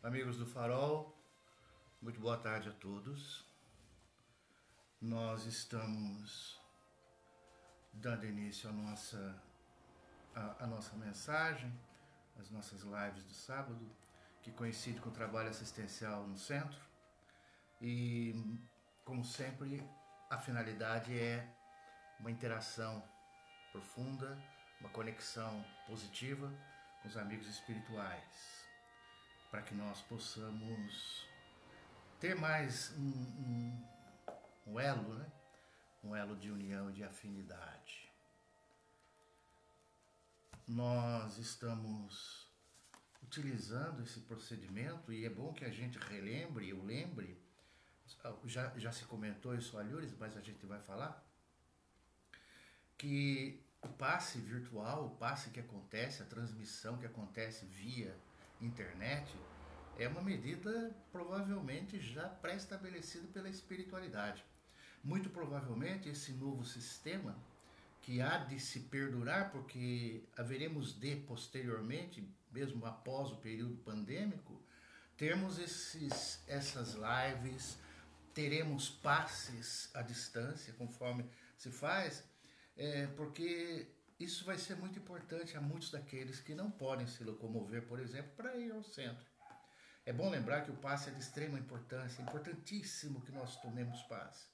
Amigos do Farol, muito boa tarde a todos. Nós estamos dando início à nossa mensagem, às nossas lives do sábado, que coincide com o trabalho assistencial no centro. E, como sempre, a finalidade é uma interação profunda, uma conexão positiva com os amigos espirituais, para que nós possamos ter mais um elo, né? Um elo de união e de afinidade. Nós estamos utilizando esse procedimento e é bom que a gente relembre, eu lembre, já se comentou isso, Alhures, mas a gente vai falar, que o passe virtual, o passe que acontece, a transmissão que acontece via internet, é uma medida provavelmente já pré-estabelecida pela espiritualidade. Muito provavelmente esse novo sistema, que há de se perdurar, porque haveremos de posteriormente, mesmo após o período pandêmico, termos essas lives, teremos passes à distância, conforme se faz, porque isso vai ser muito importante a muitos daqueles que não podem se locomover, por exemplo, para ir ao centro. É bom lembrar que o passe é de extrema importância, é importantíssimo que nós tomemos passe,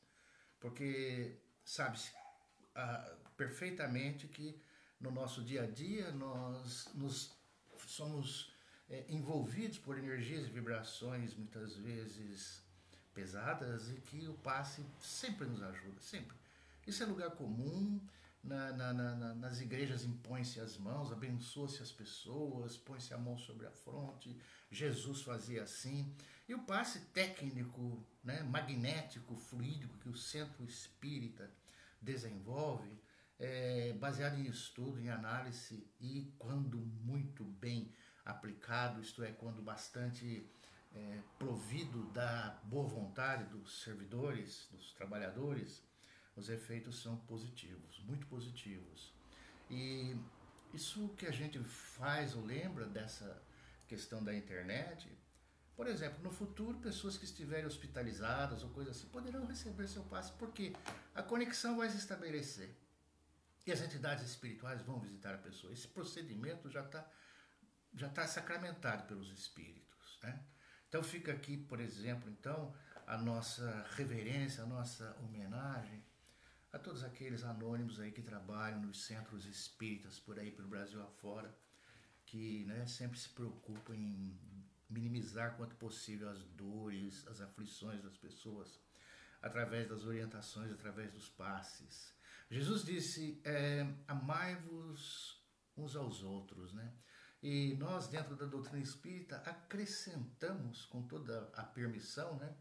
porque sabe-se perfeitamente que no nosso dia a dia nós somos envolvidos por energias e vibrações muitas vezes pesadas e que o passe sempre nos ajuda, sempre. Isso é lugar comum. Nas igrejas impõe-se as mãos, abençoa-se as pessoas, põe-se a mão sobre a fronte. Jesus fazia assim. E o passe técnico, né, magnético, fluídico que o centro espírita desenvolve, baseado em estudo, em análise e quando muito bem aplicado, isto é, quando bastante provido da boa vontade dos servidores, dos trabalhadores, os efeitos são positivos, muito positivos. E isso que a gente faz ou lembra dessa questão da internet, por exemplo, no futuro, pessoas que estiverem hospitalizadas ou coisa assim poderão receber seu passe, porque a conexão vai se estabelecer e as entidades espirituais vão visitar a pessoa. Esse procedimento já está sacramentado pelos espíritos, né? Então fica aqui, por exemplo, então, a nossa reverência, a nossa homenagem a todos aqueles anônimos aí que trabalham nos centros espíritas por aí pelo Brasil afora, que, né, sempre se preocupam em minimizar quanto possível as dores, as aflições das pessoas, através das orientações, através dos passes. Jesus disse, amai-vos uns aos outros, né? E nós, dentro da doutrina espírita, acrescentamos, com toda a permissão, né,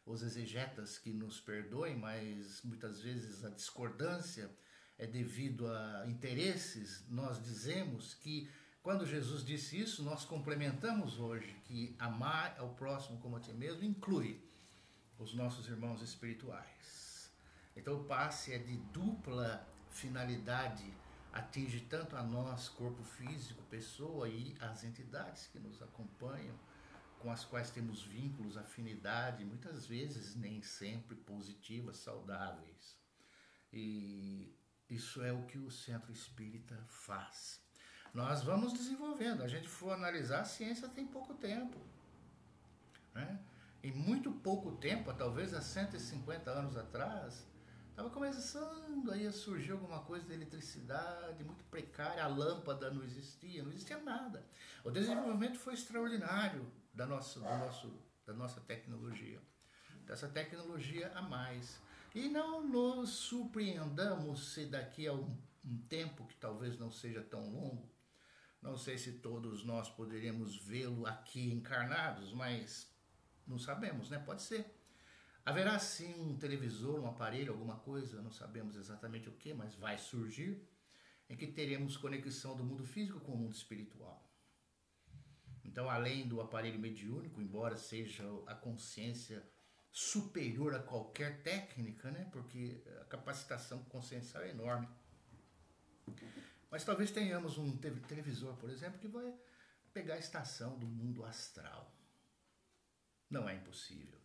os exegetas que nos perdoem, mas muitas vezes a discordância é devido a interesses. Nós dizemos que quando Jesus disse isso, nós complementamos hoje que amar ao próximo como a ti mesmo inclui os nossos irmãos espirituais. Então o passe é de dupla finalidade, atinge tanto a nós, corpo físico, pessoa, e as entidades que nos acompanham, com as quais temos vínculos, afinidade, muitas vezes nem sempre positivas, saudáveis. E isso é o que o Centro Espírita faz. Nós vamos desenvolvendo. A gente for analisar, a ciência tem pouco tempo, né? Em muito pouco tempo, talvez há 150 anos atrás, estava começando aí a surgir alguma coisa de eletricidade muito precária, a lâmpada não existia nada. O desenvolvimento foi extraordinário da nossa tecnologia, dessa tecnologia a mais. E não nos surpreendamos se daqui a um tempo que talvez não seja tão longo, não sei se todos nós poderíamos vê-lo aqui encarnados, mas não sabemos, né? Pode ser. Haverá sim um televisor, um aparelho, alguma coisa, não sabemos exatamente o que, mas vai surgir, em que teremos conexão do mundo físico com o mundo espiritual. Então, além do aparelho mediúnico, embora seja a consciência superior a qualquer técnica, né? Porque a capacitação consciencial é enorme. Mas talvez tenhamos um televisor, por exemplo, que vai pegar a estação do mundo astral. Não é impossível.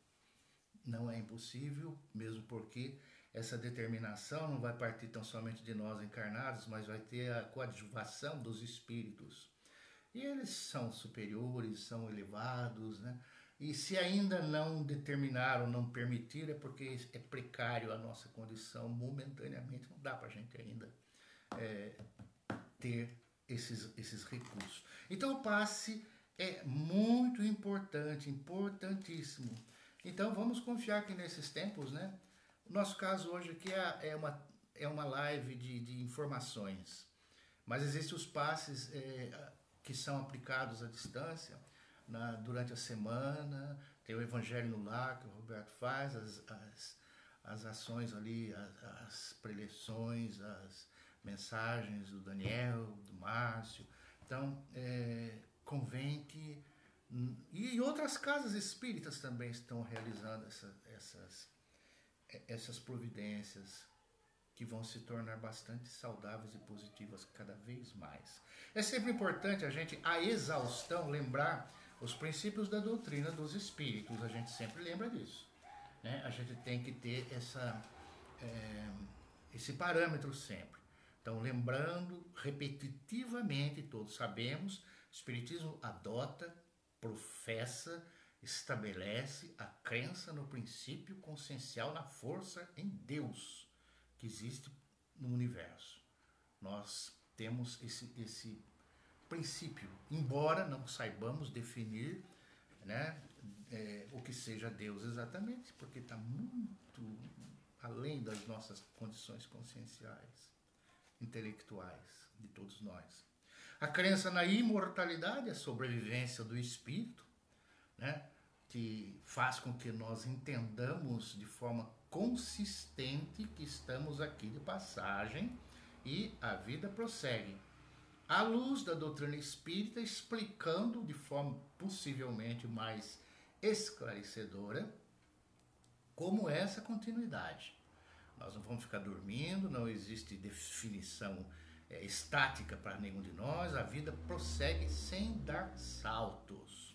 Não é impossível, mesmo porque essa determinação não vai partir tão somente de nós encarnados, mas vai ter a coadjuvação dos espíritos. E eles são superiores, são elevados, né? E se ainda não determinaram, não permitiram, é porque é precário a nossa condição momentaneamente, não dá para a gente ainda ter esses recursos. Então o passe é muito importante, importantíssimo. Então vamos confiar que nesses tempos, né? O nosso caso hoje aqui é uma live de informações, mas existem os passes que são aplicados à distância durante a semana. Tem o Evangelho no Lar que o Roberto faz, as ações ali, as preleções, as mensagens do Daniel, do Márcio. Então, convém que... E outras casas espíritas também estão realizando essas providências que vão se tornar bastante saudáveis e positivas cada vez mais. É sempre importante a gente, a exaustão, lembrar os princípios da doutrina dos espíritos. A gente sempre lembra disso, né? A gente tem que ter esse parâmetro sempre. Então, lembrando repetitivamente, todos sabemos, o Espiritismo adota, professa, estabelece a crença no princípio consciencial, na força em Deus que existe no universo. Nós temos esse princípio, embora não saibamos definir, né, o que seja Deus exatamente, porque está muito além das nossas condições conscienciais, intelectuais, de todos nós. A crença na imortalidade, a sobrevivência do espírito, né, que faz com que nós entendamos de forma consistente que estamos aqui de passagem e a vida prossegue. À luz da doutrina espírita, explicando de forma possivelmente mais esclarecedora como é essa continuidade. Nós não vamos ficar dormindo, não existe definição estática para nenhum de nós, a vida prossegue sem dar saltos.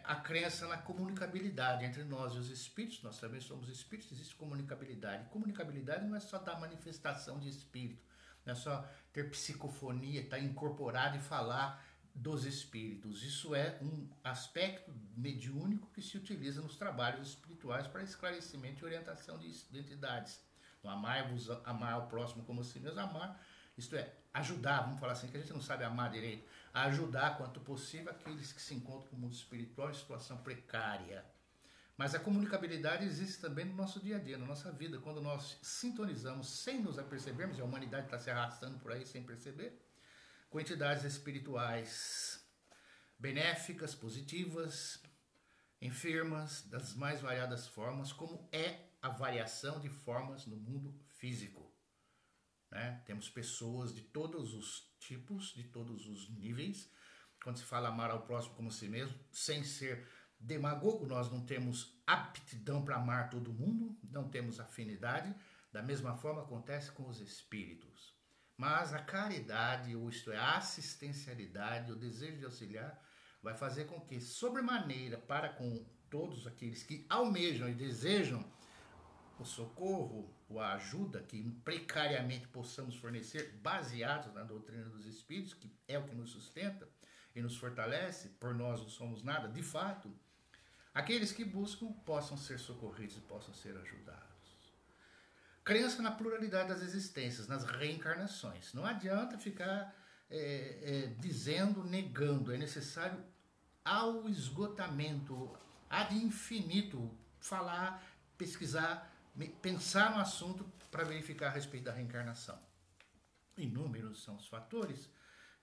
A crença na comunicabilidade entre nós e os espíritos, nós também somos espíritos, existe comunicabilidade. Comunicabilidade não é só dar manifestação de espírito, não é só ter psicofonia, estar incorporado e falar dos espíritos. Isso é um aspecto mediúnico que se utiliza nos trabalhos espirituais para esclarecimento e orientação de entidades. Então, amar ao próximo como si mesmo, amar, isto é, ajudar, vamos falar assim, que a gente não sabe amar direito, a ajudar quanto possível aqueles que se encontram no mundo espiritual em situação precária. Mas a comunicabilidade existe também no nosso dia a dia, na nossa vida, quando nós sintonizamos sem nos apercebermos, e a humanidade está se arrastando por aí sem perceber, com entidades espirituais benéficas, positivas, enfermas, das mais variadas formas, como é a variação de formas no mundo físico. Né? Temos pessoas de todos os tipos, de todos os níveis. Quando se fala amar ao próximo como si mesmo, sem ser demagogo, nós não temos aptidão para amar todo mundo, não temos afinidade. Da mesma forma acontece com os espíritos. Mas a caridade, ou isto é, a assistencialidade, o desejo de auxiliar, vai fazer com que, sobremaneira, para com todos aqueles que almejam e desejam o socorro ou a ajuda que precariamente possamos fornecer, baseados na doutrina dos espíritos, que é o que nos sustenta e nos fortalece, por nós não somos nada, de fato, aqueles que buscam possam ser socorridos e possam ser ajudados. Crença na pluralidade das existências, nas reencarnações. Não adianta ficar dizendo, negando. É necessário, ao esgotamento, ad infinito, falar, pesquisar, pensar no assunto para verificar a respeito da reencarnação. Inúmeros são os fatores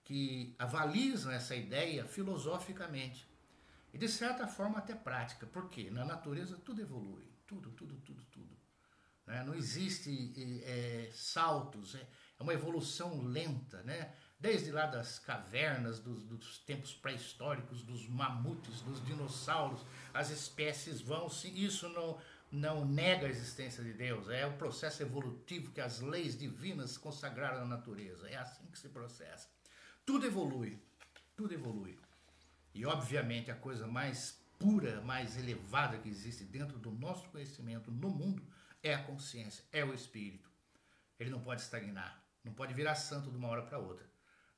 que avalizam essa ideia filosoficamente e, de certa forma, até prática. Porque na natureza tudo evolui. Tudo. Né? Não existe saltos. É uma evolução lenta, né? Desde lá das cavernas, dos tempos pré-históricos, dos mamutes, dos dinossauros, as espécies vão-se. Isso não nega a existência de Deus. É o processo evolutivo que as leis divinas consagraram na natureza. É assim que se processa. Tudo evolui. E, obviamente, a coisa mais pura, mais elevada que existe dentro do nosso conhecimento no mundo é a consciência, é o espírito. Ele não pode estagnar, não pode virar santo de uma hora para outra.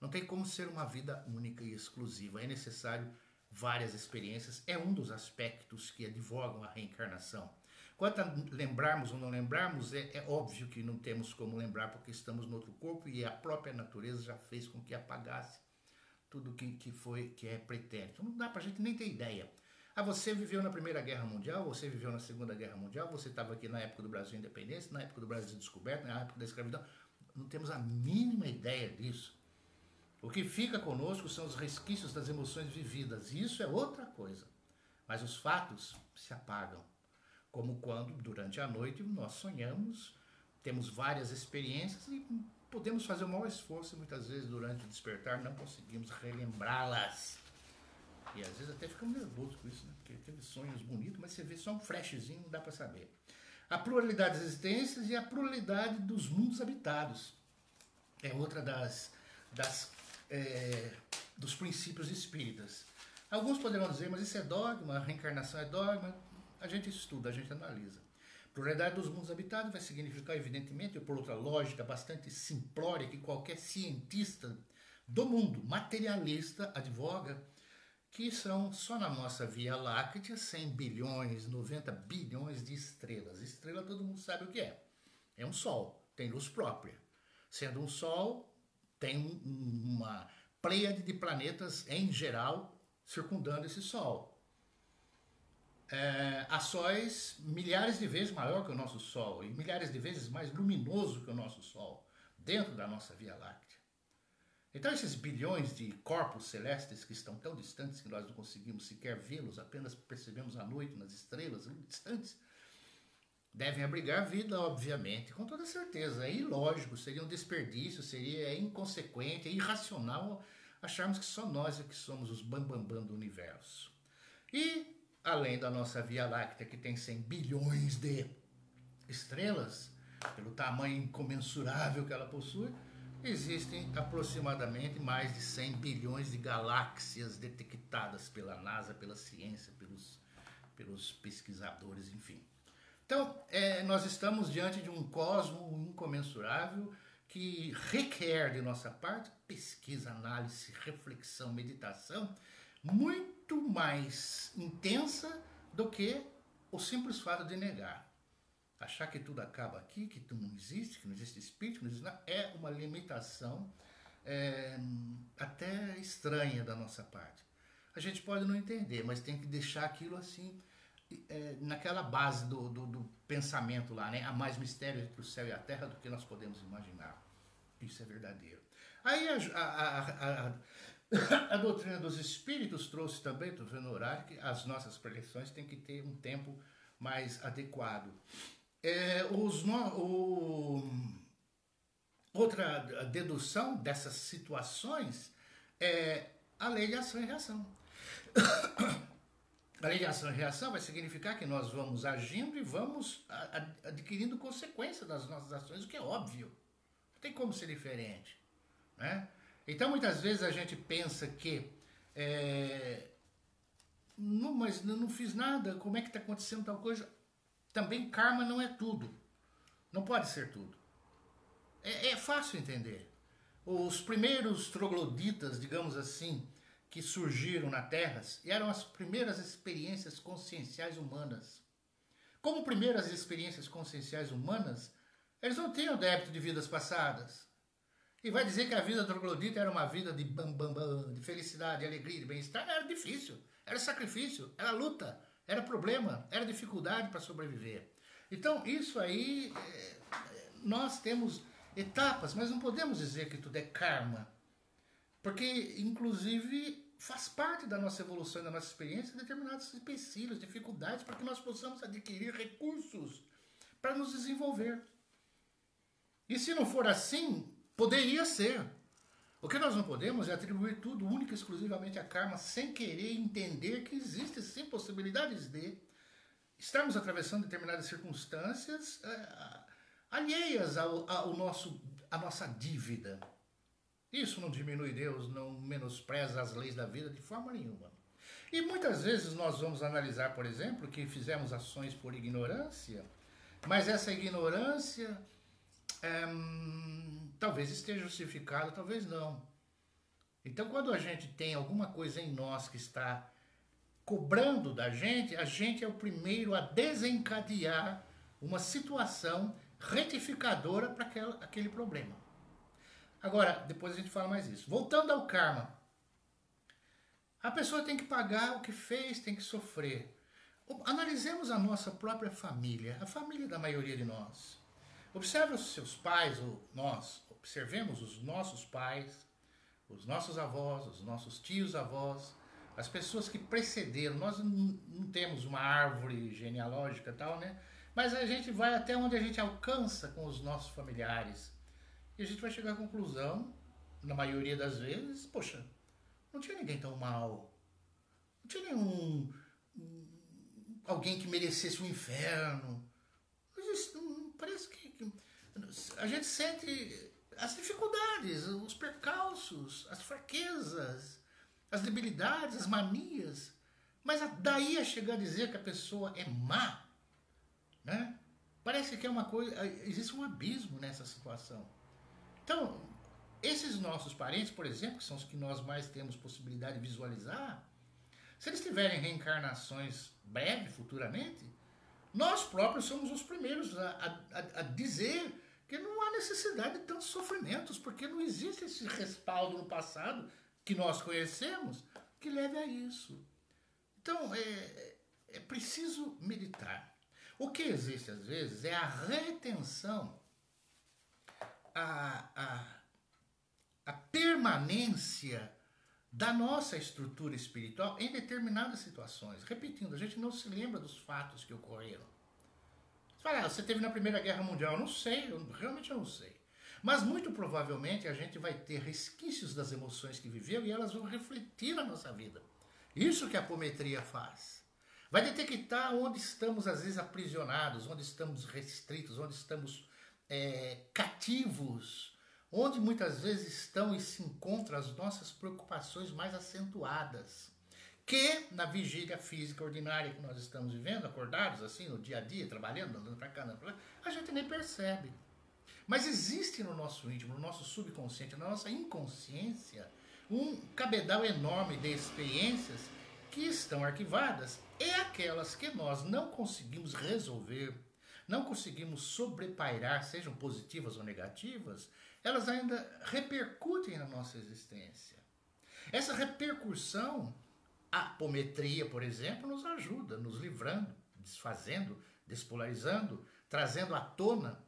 Não tem como ser uma vida única e exclusiva. É necessário várias experiências. É um dos aspectos que advogam a reencarnação. Quanto a lembrarmos ou não lembrarmos, é óbvio que não temos como lembrar porque estamos no outro corpo e a própria natureza já fez com que apagasse tudo que é pretérito. Não dá pra gente nem ter ideia. Ah, você viveu na Primeira Guerra Mundial, você viveu na Segunda Guerra Mundial, você estava aqui na época do Brasil Independência, na época do Brasil Descoberto, na época da escravidão. Não temos a mínima ideia disso. O que fica conosco são os resquícios das emoções vividas. E isso é outra coisa. Mas os fatos se apagam. Como quando, durante a noite, nós sonhamos, temos várias experiências e podemos fazer o maior esforço e muitas vezes durante o despertar não conseguimos relembrá-las. E às vezes até ficamos nervosos com isso, né? Porque teve sonhos bonitos, mas você vê só um flashzinho, não dá para saber. A pluralidade das existências e a pluralidade dos mundos habitados. É outra dos princípios espíritas. Alguns poderão dizer, mas isso é dogma, a reencarnação é dogma. A gente estuda, a gente analisa. Pluralidade dos mundos habitados vai significar, evidentemente, por outra lógica bastante simplória, que qualquer cientista do mundo materialista advoga, que são só na nossa Via Láctea 100 bilhões, 90 bilhões de estrelas. Estrela todo mundo sabe o que é. É um sol, tem luz própria. Sendo um sol, tem uma pleiade de planetas em geral circundando esse sol. Há sóis milhares de vezes maior que o nosso Sol e milhares de vezes mais luminoso que o nosso Sol, dentro da nossa Via Láctea. Então esses bilhões de corpos celestes que estão tão distantes que nós não conseguimos sequer vê-los, apenas percebemos à noite nas estrelas distantes, devem abrigar vida, obviamente, com toda certeza. É ilógico, seria um desperdício, seria inconsequente, é irracional acharmos que só nós é que somos os bambambam do universo. E além da nossa Via Láctea, que tem 100 bilhões de estrelas, pelo tamanho incomensurável que ela possui, existem aproximadamente mais de 100 bilhões de galáxias detectadas pela NASA, pela ciência, pelos pesquisadores, enfim. Então, nós estamos diante de um cosmo incomensurável que requer de nossa parte pesquisa, análise, reflexão, meditação, muito mais intensa do que o simples fato de negar. Achar que tudo acaba aqui, que tudo não existe, que não existe espírito, que não existe nada, é uma limitação até estranha da nossa parte. A gente pode não entender, mas tem que deixar aquilo assim, naquela base do pensamento lá, né? Há mais mistério entre o céu e a terra do que nós podemos imaginar. Isso é verdadeiro. Aí a doutrina dos espíritos trouxe também, estou vendo o horário, que as nossas preleções têm que ter um tempo mais adequado. Outra dedução dessas situações é a lei de ação e reação. A lei de ação e reação vai significar que nós vamos agindo e vamos adquirindo consequência das nossas ações, o que é óbvio. Não tem como ser diferente, né? Então, muitas vezes a gente pensa que mas não fiz nada, como é que está acontecendo tal coisa? Também karma não é tudo. Não pode ser tudo. É fácil entender. Os primeiros trogloditas, digamos assim, que surgiram na Terra, eram as primeiras experiências conscienciais humanas. Como primeiras experiências conscienciais humanas, eles não tinham débito de vidas passadas. E vai dizer que a vida do troglodita era uma vida de de felicidade, de alegria, de bem-estar? Era difícil, era sacrifício, era luta, era problema, era dificuldade para sobreviver. Então, isso aí, nós temos etapas, mas não podemos dizer que tudo é karma. Porque, inclusive, faz parte da nossa evolução, da nossa experiência, determinados empecilhos, dificuldades, para que nós possamos adquirir recursos para nos desenvolver. E se não for assim, poderia ser. O que nós não podemos é atribuir tudo única e exclusivamente a karma, sem querer entender que existem sim possibilidades de estarmos atravessando determinadas circunstâncias alheias à nossa dívida. Isso não diminui Deus, não menospreza as leis da vida de forma nenhuma. E muitas vezes nós vamos analisar, por exemplo, que fizemos ações por ignorância, mas essa ignorância talvez esteja justificada, talvez não. Então, quando a gente tem alguma coisa em nós que está cobrando da gente, a gente é o primeiro a desencadear uma situação retificadora para aquele problema. Agora, depois a gente fala mais isso. Voltando ao karma. A pessoa tem que pagar o que fez, tem que sofrer. Analisemos a nossa própria família, a família da maioria de nós. Observe os seus pais, ou nós, observemos os nossos pais, os nossos avós, os nossos tios-avós, as pessoas que precederam. Nós não temos uma árvore genealógica e tal, né? Mas a gente vai até onde a gente alcança com os nossos familiares. E a gente vai chegar à conclusão, na maioria das vezes, poxa, não tinha ninguém tão mal. Não tinha nenhum alguém que merecesse o inferno. Parece que a gente sente as dificuldades, os percalços, as fraquezas, as debilidades, as manias. Mas daí a chegar a dizer que a pessoa é má, né? Parece que é uma coisa, existe um abismo nessa situação. Então, esses nossos parentes, por exemplo, que são os que nós mais temos possibilidade de visualizar, se eles tiverem reencarnações breves, futuramente, nós próprios somos os primeiros a dizer que não há necessidade de tantos sofrimentos, porque não existe esse respaldo no passado que nós conhecemos que leve a isso. Então, é preciso meditar. O que existe às vezes é a retenção, a permanência da nossa estrutura espiritual em determinadas situações. Repetindo, a gente não se lembra dos fatos que ocorreram. Você fala, você teve na Primeira Guerra Mundial. Eu não sei, realmente eu não sei. Mas muito provavelmente a gente vai ter resquícios das emoções que viveu e elas vão refletir na nossa vida. Isso que a apometria faz. Vai detectar onde estamos às vezes aprisionados, onde estamos restritos, onde estamos cativos, onde muitas vezes estão e se encontram as nossas preocupações mais acentuadas, que na vigília física ordinária que nós estamos vivendo, acordados assim, no dia a dia, trabalhando, andando para cá, andando para lá, a gente nem percebe. Mas existe no nosso íntimo, no nosso subconsciente, na nossa inconsciência, um cabedal enorme de experiências que estão arquivadas, e aquelas que nós não conseguimos resolver, não conseguimos sobrepairar, sejam positivas ou negativas, elas ainda repercutem na nossa existência. Essa repercussão, a apometria, por exemplo, nos ajuda, nos livrando, desfazendo, despolarizando, trazendo à tona.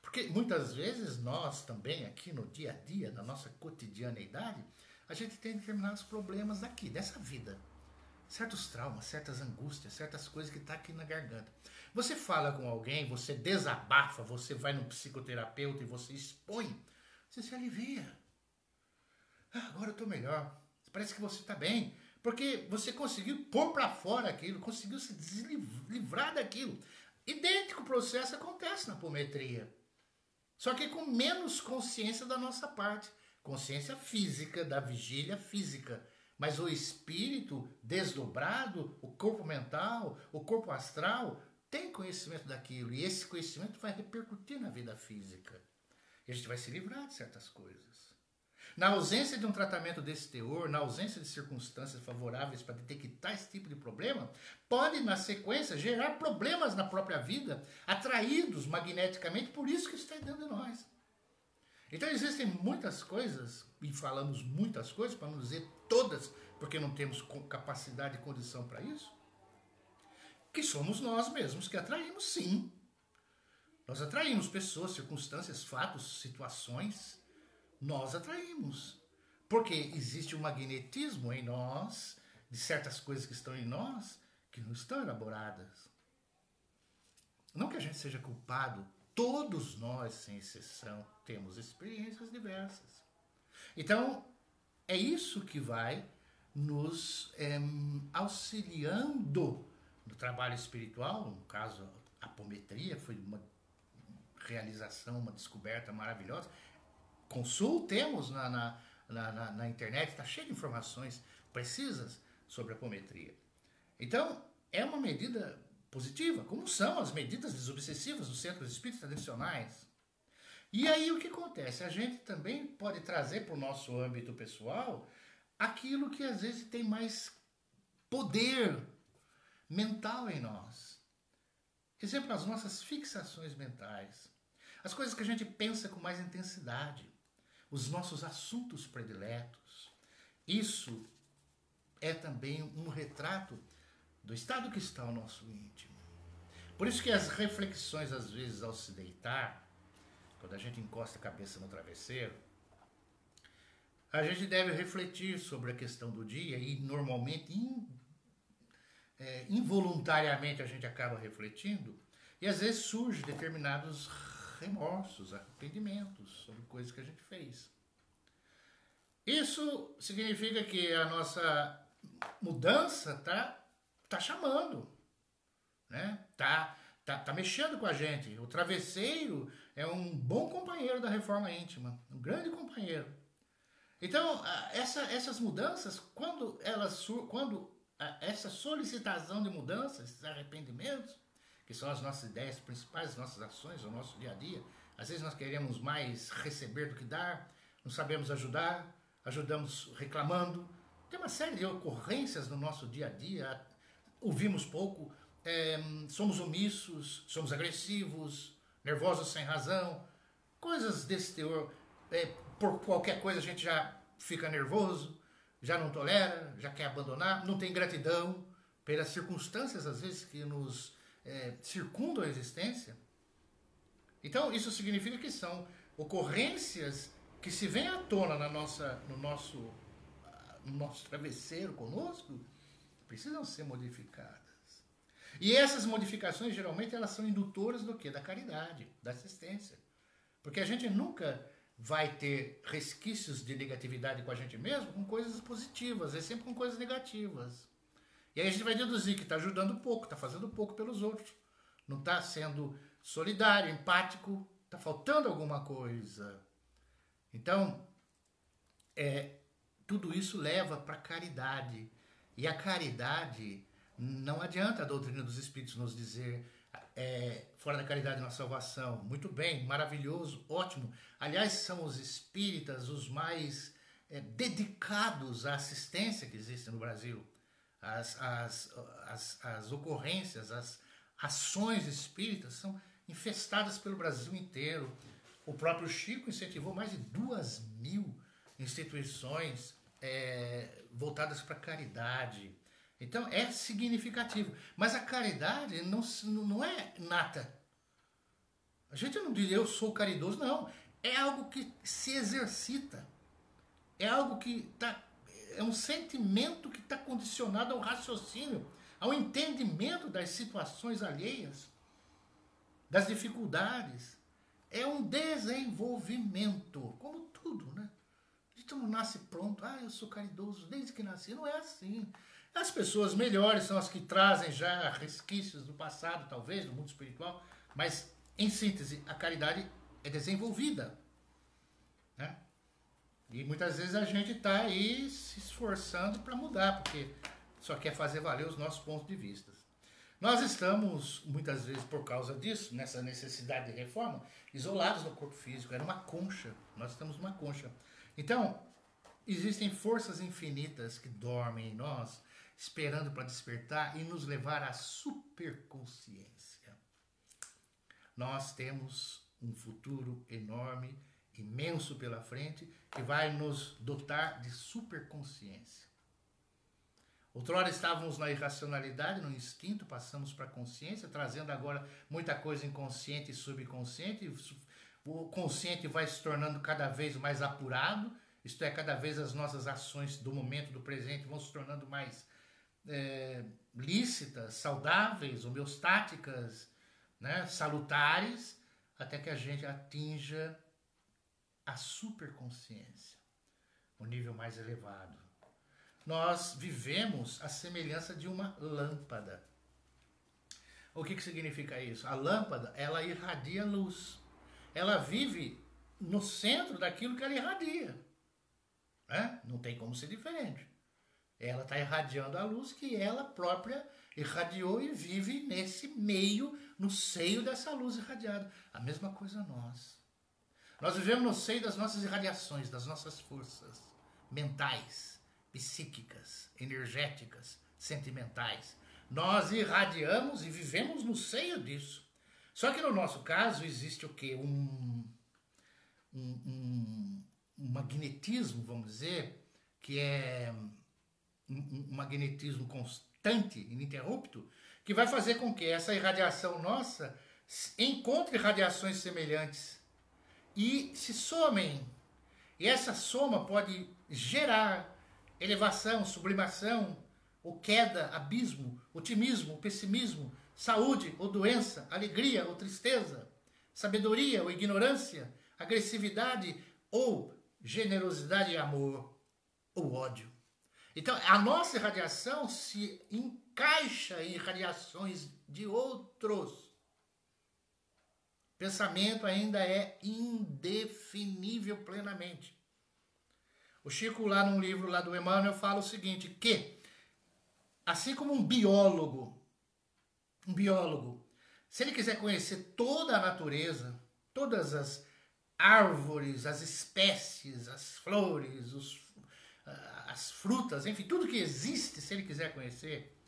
Porque muitas vezes nós também, aqui no dia a dia, na nossa cotidianeidade, a gente tem determinados problemas aqui, dessa vida. Certos traumas, certas angústias, certas coisas que estão aqui na garganta. Você fala com alguém, você desabafa, você vai no psicoterapeuta e você expõe, você se alivia. Agora eu estou melhor. Parece que você está bem. Porque você conseguiu pôr para fora aquilo, conseguiu se livrar daquilo. Idêntico processo acontece na apometria. Só que com menos consciência da nossa parte. Consciência física, da vigília física. Mas o espírito desdobrado, o corpo mental, o corpo astral, tem conhecimento daquilo. E esse conhecimento vai repercutir na vida física. E a gente vai se livrar de certas coisas. Na ausência de um tratamento desse teor, na ausência de circunstâncias favoráveis para detectar esse tipo de problema, pode, na sequência, gerar problemas na própria vida, atraídos magneticamente por isso que está dentro de nós. Então existem muitas coisas, e falamos muitas coisas, para não dizer todas, porque não temos capacidade e condição para isso, que somos nós mesmos que atraímos, sim. Nós atraímos pessoas, circunstâncias, fatos, situações. Nós atraímos. Porque existe um magnetismo em nós, de certas coisas que estão em nós, que não estão elaboradas. Não que a gente seja culpado, todos nós, sem exceção, temos experiências diversas. Então, é isso que vai nos auxiliando no trabalho espiritual. No caso, a apometria foi uma realização, uma descoberta maravilhosa. Consultemos na internet, está cheio de informações precisas sobre a apometria. Então, é uma medida positiva, como são as medidas desobsessivas dos centros espíritas tradicionais. E aí o que acontece? A gente também pode trazer para o nosso âmbito pessoal aquilo que às vezes tem mais poder mental em nós. Exemplo, as nossas fixações mentais, as coisas que a gente pensa com mais intensidade, os nossos assuntos prediletos. Isso é também um retrato do estado que está o nosso íntimo. Por isso que as reflexões, às vezes, ao se deitar, quando a gente encosta a cabeça no travesseiro, a gente deve refletir sobre a questão do dia e, normalmente, involuntariamente, a gente acaba refletindo e, às vezes, surge determinados remorsos, arrependimentos sobre coisas que a gente fez. Isso significa que a nossa mudança tá chamando, né? Tá mexendo com a gente. O travesseiro é um bom companheiro da reforma íntima, um grande companheiro. Então, essas mudanças, quando essa solicitação de mudanças, esses arrependimentos, que são as nossas ideias principais, as nossas ações, o nosso dia a dia, às vezes nós queremos mais receber do que dar, não sabemos ajudar, ajudamos reclamando. Tem uma série de ocorrências no nosso dia a dia, ouvimos pouco, somos omissos, somos agressivos, nervosos sem razão, coisas desse teor. Por qualquer coisa a gente já fica nervoso, já não tolera, já quer abandonar, não tem gratidão pelas circunstâncias, às vezes, que nos circundam a existência. Então, isso significa que são ocorrências que se vêm à tona no nosso travesseiro conosco, precisam ser modificadas. E essas modificações, geralmente, elas são indutoras do quê? Da caridade, da assistência. Porque a gente nunca vai ter resquícios de negatividade com a gente mesmo com coisas positivas, é sempre com coisas negativas. E aí a gente vai deduzir que está ajudando pouco, está fazendo pouco pelos outros, não está sendo solidário, empático, está faltando alguma coisa. Então, tudo isso leva para a caridade. E a caridade, não adianta a doutrina dos Espíritos nos dizer fora da caridade não há salvação. Muito bem, maravilhoso, ótimo. Aliás, são os espíritas os mais dedicados à assistência que existe no Brasil. As ocorrências, as ações espíritas são infestadas pelo Brasil inteiro. O próprio Chico incentivou mais de 2.000 instituições voltadas para a caridade. Então é significativo. Mas a caridade não é nata. A gente não diz eu sou caridoso, não. É algo que se exercita. É algo que é um sentimento que está condicionado ao raciocínio, ao entendimento das situações alheias, das dificuldades. É um desenvolvimento, como tudo, né? A gente não nasce pronto, eu sou caridoso desde que nasci. Não é assim. As pessoas melhores são as que trazem já resquícios do passado, talvez, do mundo espiritual, mas, em síntese, a caridade é desenvolvida, né? E muitas vezes a gente está aí se esforçando para mudar, porque só quer fazer valer os nossos pontos de vista. Nós estamos, muitas vezes, por causa disso, nessa necessidade de reforma, isolados no corpo físico. É numa concha. Nós estamos numa concha. Então, existem forças infinitas que dormem em nós, esperando para despertar e nos levar à superconsciência. Nós temos um futuro enorme, imenso pela frente, que vai nos dotar de superconsciência. Outrora estávamos na irracionalidade, no instinto, passamos para a consciência, trazendo agora muita coisa inconsciente e subconsciente. O consciente vai se tornando cada vez mais apurado, isto é, cada vez as nossas ações do momento, do presente, vão se tornando mais lícitas, saudáveis, homeostáticas, né, salutares, até que a gente atinja a superconsciência, o nível mais elevado. Nós vivemos a semelhança de uma lâmpada. O que significa isso? A lâmpada, ela irradia luz. Ela vive no centro daquilo que ela irradia. Né? Não tem como ser diferente. Ela está irradiando a luz que ela própria irradiou e vive nesse meio, no seio dessa luz irradiada. A mesma coisa nós. Nós vivemos no seio das nossas irradiações, das nossas forças mentais, psíquicas, energéticas, sentimentais. Nós irradiamos e vivemos no seio disso. Só que no nosso caso existe o quê? Um magnetismo, vamos dizer, que é um magnetismo constante, ininterrupto, que vai fazer com que essa irradiação nossa encontre radiações semelhantes e se somem. E essa soma pode gerar elevação, sublimação, ou queda, abismo, otimismo, pessimismo, saúde ou doença, alegria ou tristeza, sabedoria ou ignorância, agressividade ou generosidade e amor ou ódio. Então, a nossa irradiação se encaixa em radiações de outros. Pensamento ainda é indefinível plenamente. O Chico, lá num livro lá do Emmanuel, fala o seguinte, que, assim como um biólogo, se ele quiser conhecer toda a natureza, todas as árvores, as espécies, as flores, as frutas, enfim, tudo que existe, se ele quiser conhecer,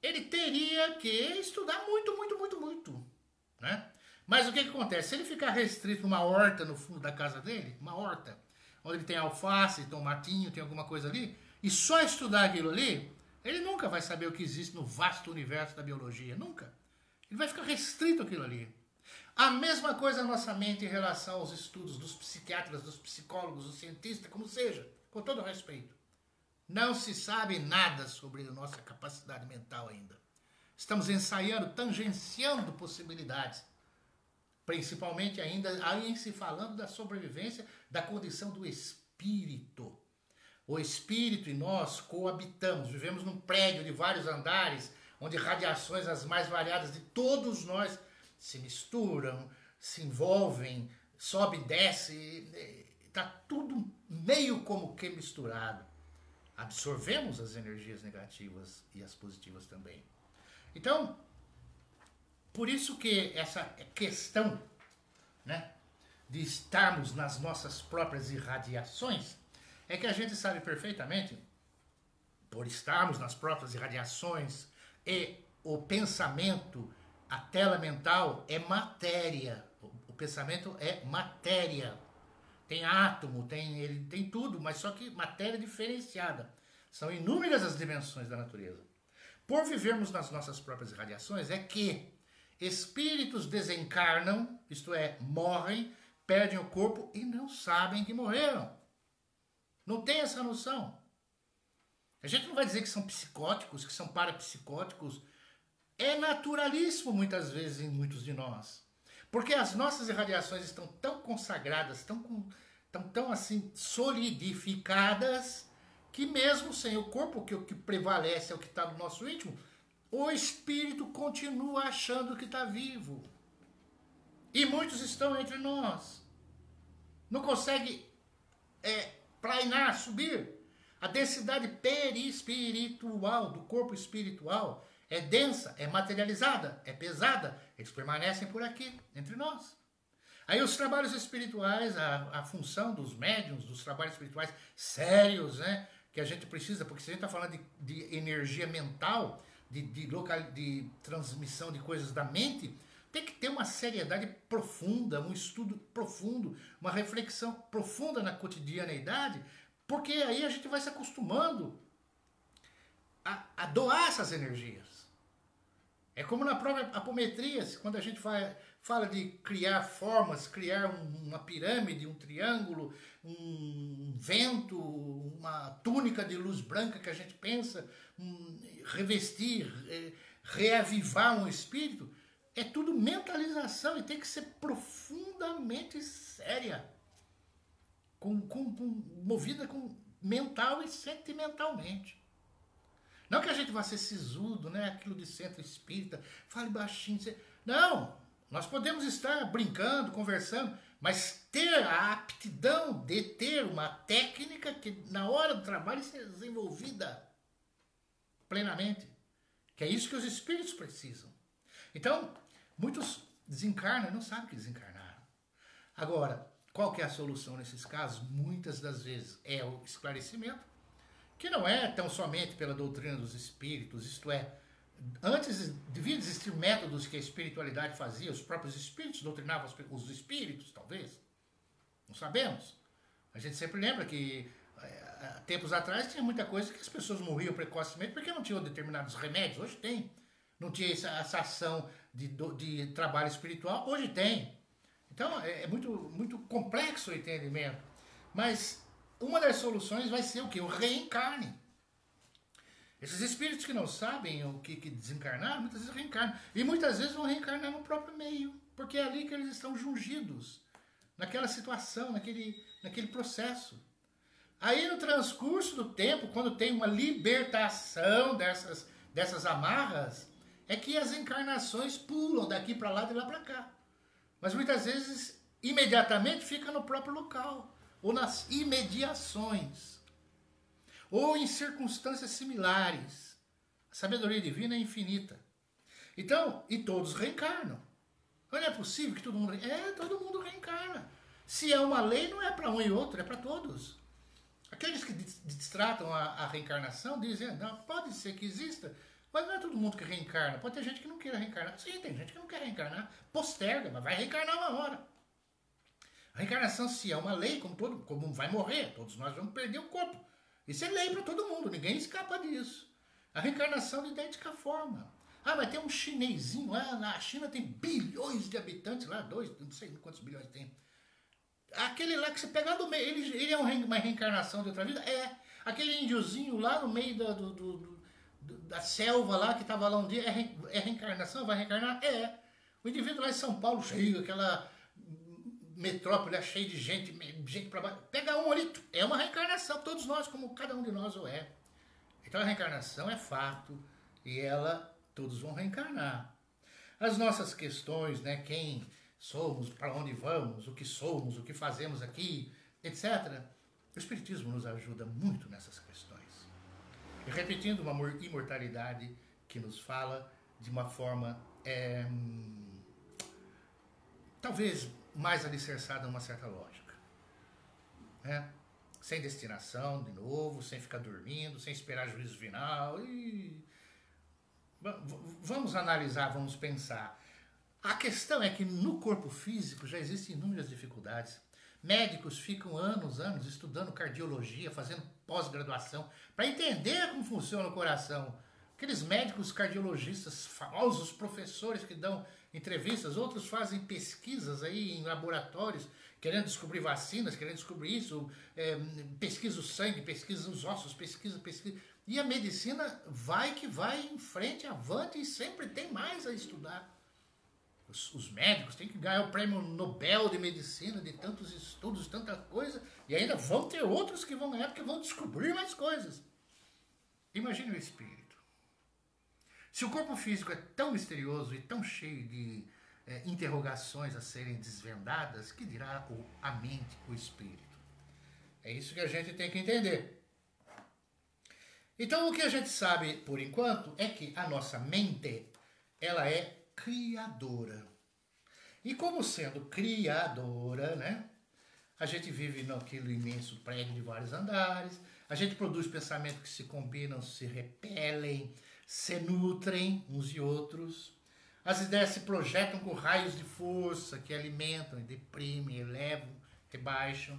ele teria que estudar muito, né? Mas o que acontece? Se ele ficar restrito numa horta no fundo da casa dele, uma horta, onde ele tem alface, tomatinho, tem alguma coisa ali, e só estudar aquilo ali, ele nunca vai saber o que existe no vasto universo da biologia, nunca. Ele vai ficar restrito àquilo ali. A mesma coisa na nossa mente em relação aos estudos dos psiquiatras, dos psicólogos, dos cientistas, como seja, com todo o respeito. Não se sabe nada sobre a nossa capacidade mental ainda. Estamos ensaiando, tangenciando possibilidades. Principalmente ainda aí se falando da sobrevivência da condição do espírito. O espírito e nós coabitamos, vivemos num prédio de vários andares, onde radiações as mais variadas de todos nós se misturam, se envolvem, sobe e desce, está tudo meio como que misturado. Absorvemos as energias negativas e as positivas também. Então, por isso que essa questão, né, de estarmos nas nossas próprias irradiações, é que a gente sabe perfeitamente, por estarmos nas próprias irradiações, e o pensamento, a tela mental é matéria. O pensamento é matéria. Tem átomo, ele tem tudo, mas só que matéria diferenciada. São inúmeras as dimensões da natureza. Por vivermos nas nossas próprias irradiações, é que espíritos desencarnam, isto é, morrem, perdem o corpo e não sabem que morreram. Não tem essa noção. A gente não vai dizer que são psicóticos, que são parapsicóticos. É naturalíssimo muitas vezes em muitos de nós. Porque as nossas irradiações estão tão consagradas, tão assim solidificadas, que mesmo sem o corpo, que o que prevalece é o que está no nosso íntimo, o espírito continua achando que está vivo. E muitos estão entre nós. Não consegue plainar, subir. A densidade perispiritual do corpo espiritual é densa, é materializada, é pesada. Eles permanecem por aqui, entre nós. Aí os trabalhos espirituais, a função dos médiuns, dos trabalhos espirituais sérios, né, que a gente precisa, porque se a gente está falando de energia mental, de transmissão de coisas da mente, tem que ter uma seriedade profunda, um estudo profundo, uma reflexão profunda na cotidianeidade, porque aí a gente vai se acostumando a doar essas energias. É como na própria apometria, quando a gente fala de criar formas, criar uma pirâmide, um triângulo, um vento, uma túnica de luz branca que a gente pensa, revestir, reavivar um espírito, é tudo mentalização e tem que ser profundamente séria, movida com mental e sentimentalmente. Não que a gente vá ser sisudo, né? Aquilo de centro espírita, fale baixinho. Não, nós podemos estar brincando, conversando, mas ter a aptidão de ter uma técnica que na hora do trabalho seja desenvolvida plenamente. Que é isso que os espíritos precisam. Então, muitos desencarnam e não sabem que desencarnaram. Agora, qual que é a solução nesses casos? Muitas das vezes é o esclarecimento, que não é tão somente pela doutrina dos espíritos, isto é, antes devia existir métodos que a espiritualidade fazia, os próprios espíritos doutrinavam os espíritos, talvez, não sabemos. A gente sempre lembra que tempos atrás tinha muita coisa que as pessoas morriam precocemente porque não tinham determinados remédios, hoje tem. Não tinha essa ação de trabalho espiritual, hoje tem. Então é muito complexo o entendimento, mas uma das soluções vai ser o quê? O reencarne. Esses espíritos que não sabem o que desencarnar, muitas vezes reencarnam. E muitas vezes vão reencarnar no próprio meio, porque é ali que eles estão jungidos, naquela situação, naquele processo. Aí no transcurso do tempo, quando tem uma libertação dessas amarras, é que as encarnações pulam daqui para lá, de lá para cá. Mas muitas vezes, imediatamente, fica no próprio local, ou nas imediações, ou em circunstâncias similares. A sabedoria divina é infinita. Então, e todos reencarnam. Não é possível que todo mundo reencarne? Todo mundo reencarna. Se é uma lei, não é para um e outro, é para todos. Aqueles que destratam a reencarnação dizem, não, pode ser que exista, mas não é todo mundo que reencarna. Pode ter gente que não queira reencarnar. Sim, tem gente que não quer reencarnar. Posterga, mas vai reencarnar uma hora. A reencarnação, se é uma lei, como vai morrer, todos nós vamos perder o corpo. Isso é lei para todo mundo, ninguém escapa disso. A reencarnação de idêntica forma. Ah, mas tem um chinesinho lá, na China tem bilhões de habitantes, lá 2, não sei quantos bilhões tem. Aquele lá que você pega do meio, ele é uma reencarnação de outra vida? É. Aquele índiozinho lá no meio da selva lá, que estava lá um dia, é reencarnação? Vai reencarnar? É. O indivíduo lá em São Paulo, cheio, aquela metrópole cheia de gente para baixo. Pega um ali, é uma reencarnação. Todos nós, como cada um de nós o é. Então a reencarnação é fato e todos vão reencarnar. As nossas questões, né, quem somos, para onde vamos, o que fazemos aqui, etc. O Espiritismo nos ajuda muito nessas questões. E repetindo, uma imortalidade que nos fala de uma forma talvez mais alicerçada numa certa lógica. Né? Sem destinação, de novo, sem ficar dormindo, sem esperar juízo final. Vamos analisar, vamos pensar. A questão é que no corpo físico já existem inúmeras dificuldades. Médicos ficam anos estudando cardiologia, fazendo pós-graduação, para entender como funciona o coração. Aqueles médicos cardiologistas famosos, professores que dão entrevistas, outros fazem pesquisas aí em laboratórios, querendo descobrir vacinas, querendo descobrir isso, pesquisa o sangue, pesquisa os ossos, pesquisa. E a medicina vai em frente, avante, e sempre tem mais a estudar. Os médicos têm que ganhar o prêmio Nobel de Medicina, de tantos estudos, tanta coisa, e ainda vão ter outros que vão ganhar porque vão descobrir mais coisas. Imagine o espírito. Se o corpo físico é tão misterioso e tão cheio de interrogações a serem desvendadas, que dirá a mente, o espírito? É isso que a gente tem que entender. Então o que a gente sabe por enquanto é que a nossa mente, ela é criadora. E como sendo criadora, né, a gente vive naquele imenso prédio de vários andares, a gente produz pensamentos que se combinam, se repelem, se nutrem uns e outros. As ideias se projetam com raios de força que alimentam, deprimem, elevam, rebaixam.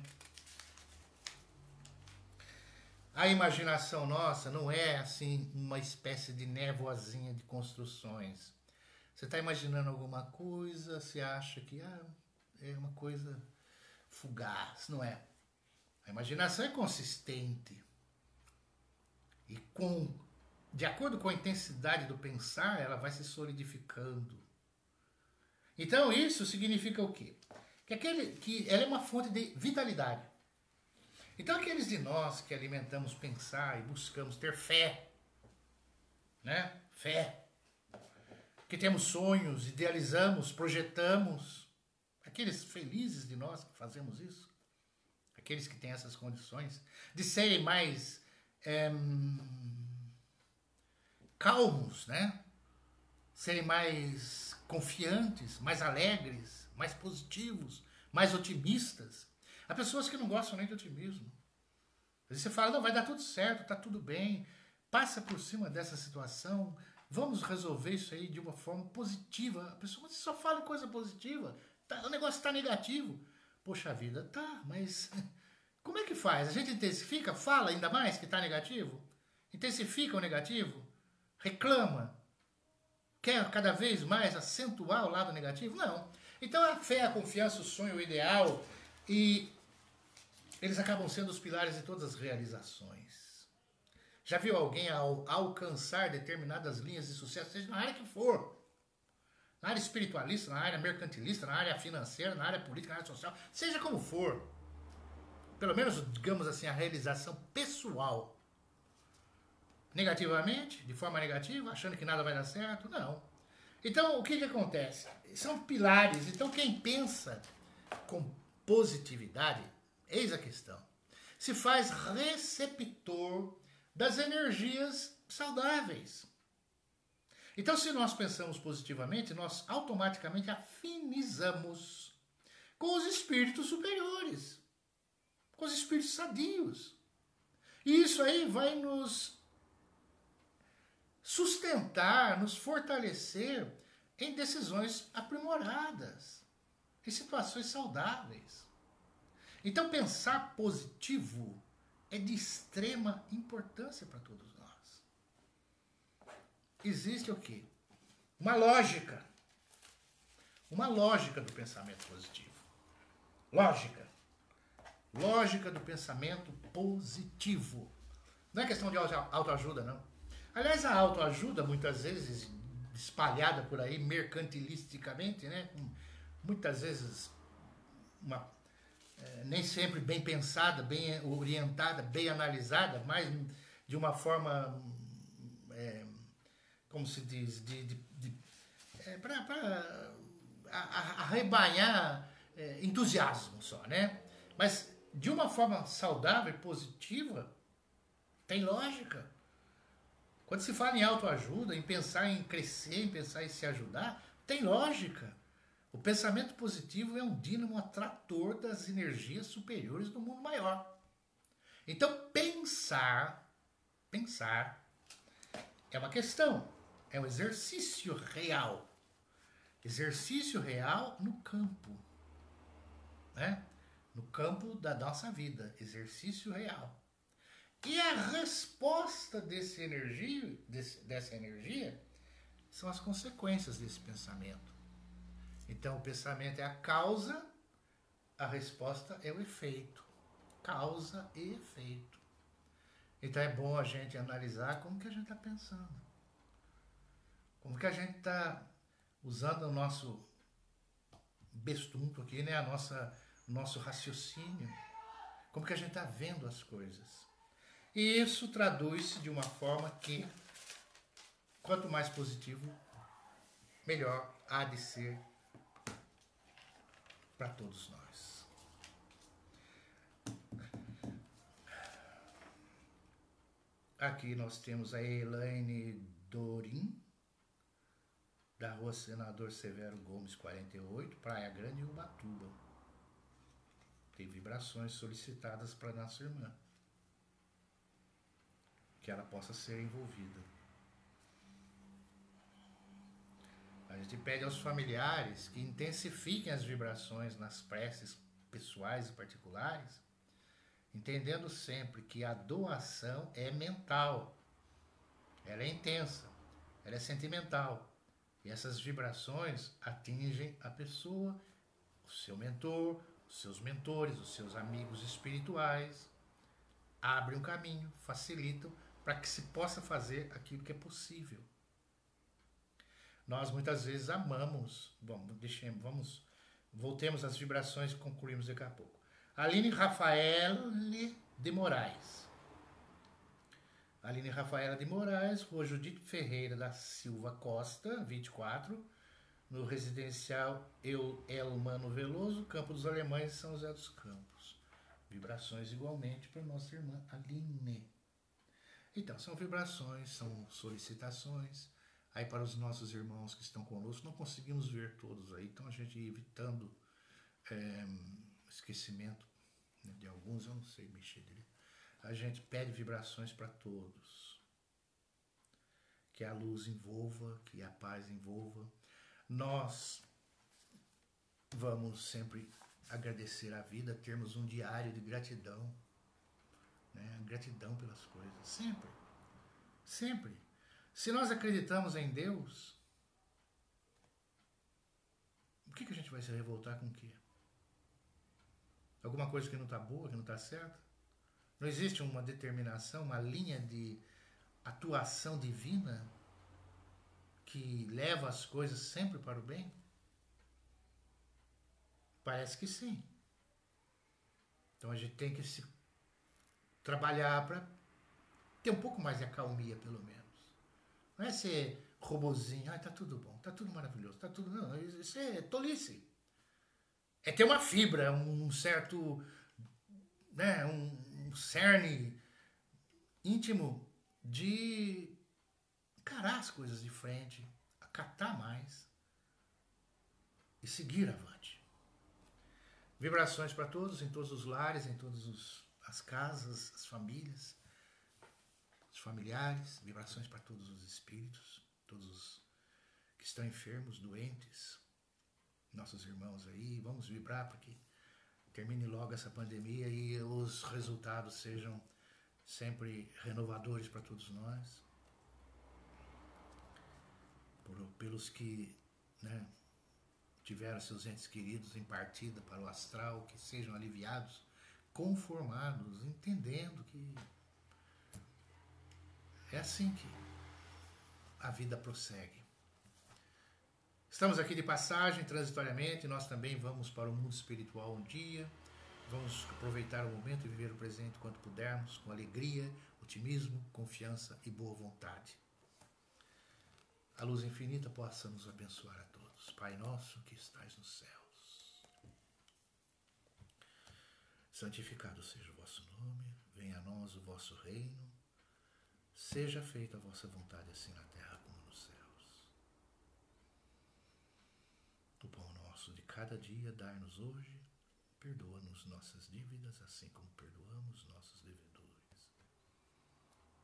A imaginação nossa não é assim uma espécie de névoazinha de construções. Você está imaginando alguma coisa, você acha que é uma coisa fugaz, não é? A imaginação é consistente. E de acordo com a intensidade do pensar, ela vai se solidificando. Então isso significa o quê? Que ela é uma fonte de vitalidade. Então aqueles de nós que alimentamos pensar e buscamos ter fé, né? Fé. Que temos sonhos, idealizamos, projetamos, aqueles felizes de nós que fazemos isso, aqueles que têm essas condições de serem mais calmos, né? Serem mais confiantes, mais alegres, mais positivos, mais otimistas. Há pessoas que não gostam nem de otimismo. Às vezes você fala, não, vai dar tudo certo, tá tudo bem, passa por cima dessa situação, vamos resolver isso aí de uma forma positiva. A pessoa só fala em coisa positiva, tá, o negócio está negativo. Poxa vida, tá, mas como é que faz? A gente intensifica, fala ainda mais que está negativo? Intensifica o negativo? Reclama? Quer cada vez mais acentuar o lado negativo? Não. Então a fé, a confiança, o sonho, o ideal, e eles acabam sendo os pilares de todas as realizações. Já viu alguém alcançar determinadas linhas de sucesso, seja na área que for? Na área espiritualista, na área mercantilista, na área financeira, na área política, na área social, seja como for. Pelo menos, digamos assim, a realização pessoal. Negativamente, de forma negativa, achando que nada vai dar certo? Não. Então, o que acontece? São pilares. Então, quem pensa com positividade, eis a questão, se faz receptor das energias saudáveis. Então, se nós pensamos positivamente, nós automaticamente afinizamos com os espíritos superiores, com os espíritos sadios. E isso aí vai nos sustentar, nos fortalecer em decisões aprimoradas, em situações saudáveis. Então, pensar positivo é de extrema importância para todos nós. Existe o quê? Uma lógica do pensamento positivo. Lógica do pensamento positivo. Não é questão de autoajuda, não. Aliás, a autoajuda, muitas vezes, espalhada por aí mercantilisticamente, né? Muitas vezes, nem sempre bem pensada, bem orientada, bem analisada, mas de uma forma, como se diz, para arrebanhar entusiasmo só, né? Mas de uma forma saudável e positiva, tem lógica. Quando se fala em autoajuda, em pensar em crescer, em pensar em se ajudar, tem lógica. O pensamento positivo é um dínamo atrator das energias superiores do mundo maior. Então, pensar é uma questão, é um exercício real. Exercício real no campo, né? No campo da nossa vida, exercício real. E a resposta dessa energia são as consequências desse pensamento. Então, o pensamento é a causa, a resposta é o efeito. Causa e efeito. Então, é bom a gente analisar como que a gente está pensando. Como que a gente está usando o nosso bestunto aqui, né? Nosso raciocínio. Como que a gente está vendo as coisas. E isso traduz-se de uma forma que, quanto mais positivo, melhor há de ser para todos nós. Aqui nós temos a Elaine Dorim, da Rua Senador Severo Gomes, 48, Praia Grande, Ubatuba. Tem vibrações solicitadas para nossa irmã, que ela possa ser envolvida. A gente pede aos familiares que intensifiquem as vibrações nas preces pessoais e particulares, entendendo sempre que a doação é mental, ela é intensa, ela é sentimental. E essas vibrações atingem a pessoa, o seu mentor, os seus mentores, os seus amigos espirituais, abrem um caminho, facilitam para que se possa fazer aquilo que é possível. Nós muitas vezes amamos. Bom, voltemos às vibrações e concluímos daqui a pouco. Aline Rafaela de Moraes. Aline Rafaela de Moraes, Rua Judite Ferreira da Silva Costa, 24, no residencial Elmano Veloso, Campo dos Alemães e São José dos Campos. Vibrações igualmente para nossa irmã Aline. Então, são vibrações, são solicitações. Aí para os nossos irmãos que estão conosco, não conseguimos ver todos aí, então a gente evitando esquecimento, né, de alguns, eu não sei mexer dele. A gente pede vibrações para todos. Que a luz envolva, que a paz envolva. Nós vamos sempre agradecer a vida, termos um diário de gratidão, né? Gratidão pelas coisas, sempre, sempre. Se nós acreditamos em Deus, o que a gente vai se revoltar com o quê? Alguma coisa que não está boa, que não está certa? Não existe uma determinação, uma linha de atuação divina que leva as coisas sempre para o bem? Parece que sim. Então a gente tem que se trabalhar para ter um pouco mais de acalmia, pelo menos. Não é ser robozinho, tá tudo bom, tá tudo maravilhoso, tá tudo. Não, isso é tolice. É ter uma fibra, um certo, né, um cerne íntimo de encarar as coisas de frente, acatar mais e seguir avante. Vibrações para todos, em todos os lares, em todas as casas, as famílias, os familiares, vibrações para todos os espíritos, todos os que estão enfermos, doentes, nossos irmãos aí. Vamos vibrar para que termine logo essa pandemia e os resultados sejam sempre renovadores para todos nós. Pelos que, né, tiveram seus entes queridos em partida para o astral, que sejam aliviados, conformados, entendendo que é assim que a vida prossegue. Estamos aqui de passagem, transitoriamente, nós também vamos para o mundo espiritual um dia. Vamos aproveitar o momento e viver o presente quanto pudermos, com alegria, otimismo, confiança e boa vontade. A luz infinita possa nos abençoar a todos. Pai nosso que estais nos céus, santificado seja o vosso nome, venha a nós o vosso reino, seja feita a vossa vontade, assim na terra como nos céus. O pão nosso de cada dia dai-nos hoje, perdoa-nos nossas dívidas, assim como perdoamos nossos devedores.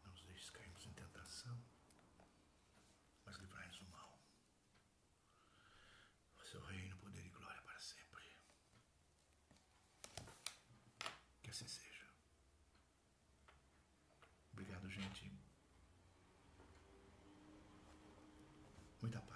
Não nos deixes cairmos em tentação, mas livrai-nos do mal. Seu reino, poder e glória para sempre. Que assim seja. Obrigado, gente. Muita paz.